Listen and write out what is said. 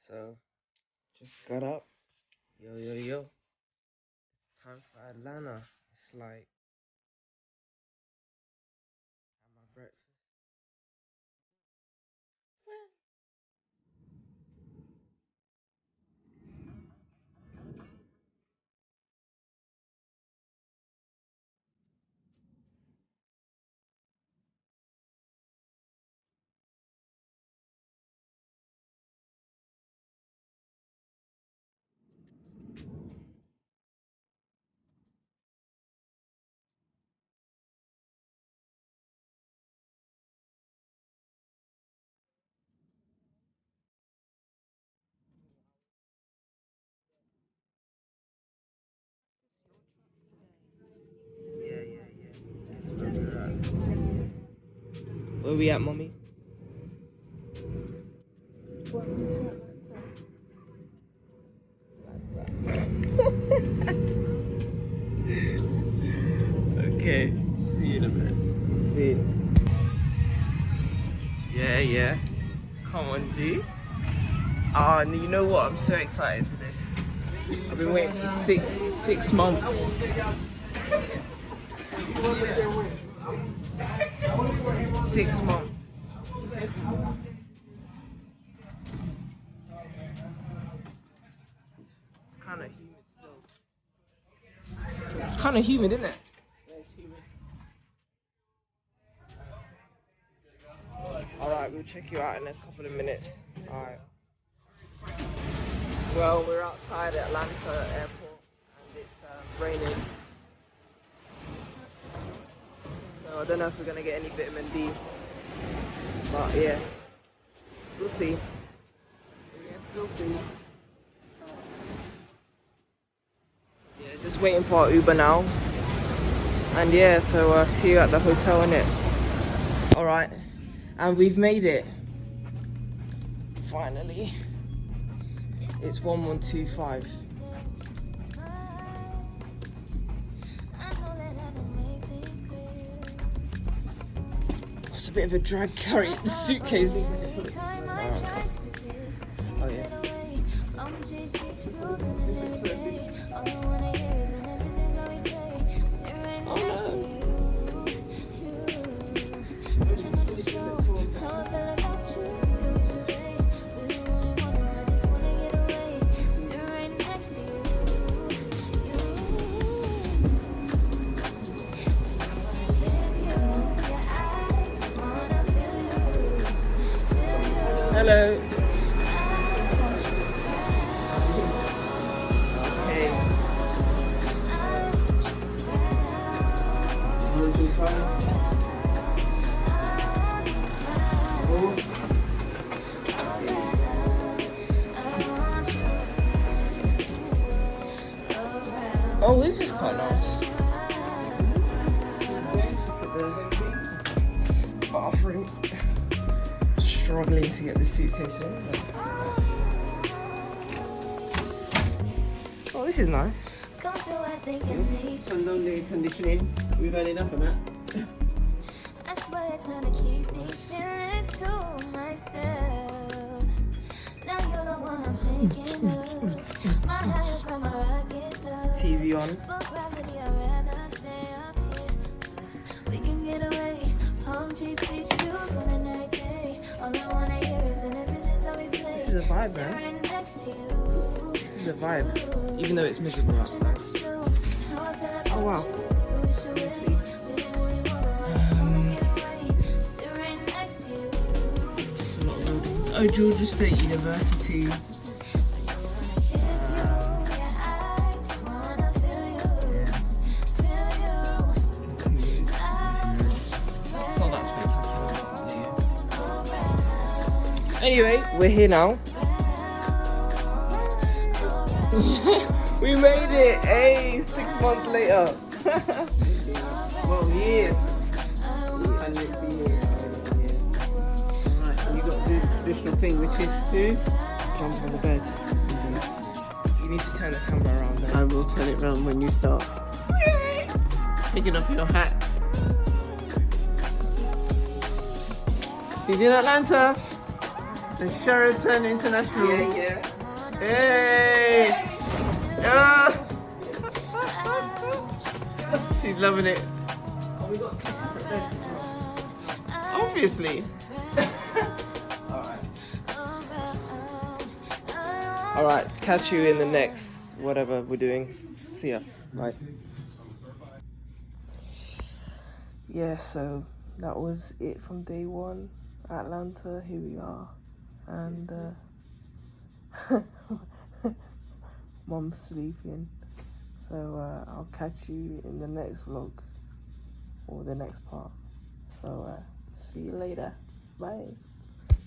So just got up. Yo, yo, yo. Time for Atlanta. It's like had my breakfast. Yeah, yeah, yeah. That's where we're at. Where we at, mommy? Okay. See you in a bit. See you. Yeah, yeah. Come on, G. Ah, and you know what? I'm so excited for this. I've been waiting for six months. 6 months. It's kind of humid still. It's kind of humid, isn't it? Yeah, it's humid. Alright, we'll check you out in a couple of minutes. Alright. Well, we're outside Atlanta Airport and it's raining. So I don't know if we're going to get any vitamin D. But yeah, we'll see. Yes, we'll see. Yeah, just waiting for our Uber now. And yeah, so see you at the hotel, innit? Alright, and we've made it. Finally. It's 1125. It's a bit of a drag carry the suitcase. Oh yeah. Hello. Okay. Oh, this is quite nice. Bathroom. Struggling to get the suitcase in. Oh, this is nice. Some lonely conditioning. We've had enough of that. I swear it's hard to keep these feelings to myself. Now you're the one I'm thinking of. My higher ground, my rocket love. TV on. For gravity, I'd rather stay up here. We can get away. Palm trees, beach views on a night day. All I wanna hear is an visions how we play. This is a vibe, man. Staring next to you. This is a vibe, even though it's miserable outside. Oh wow. Let me see. Just a lot of buildings. Oh, Georgia State University. It's not that spectacular. Anyway, we're here now. We made it! Hey, 6 months later. Well, years. And it's been years. Alright, and you got to do the traditional thing, which is to Jump on the bed. You need to turn the camera around then. I will turn it round when you start. Taking off your hat. See you in Atlanta. The Sheraton International. yeah. Hey! Ah! She's loving it. Oh, we got 2 separate beds as well. Obviously. Alright, catch you in the next whatever we're doing. See ya. Bye. Yeah, so that was it from day 1. Atlanta, here we are. And Mom's sleeping. So I'll catch you in the next vlog or the next part. So see you later. Bye.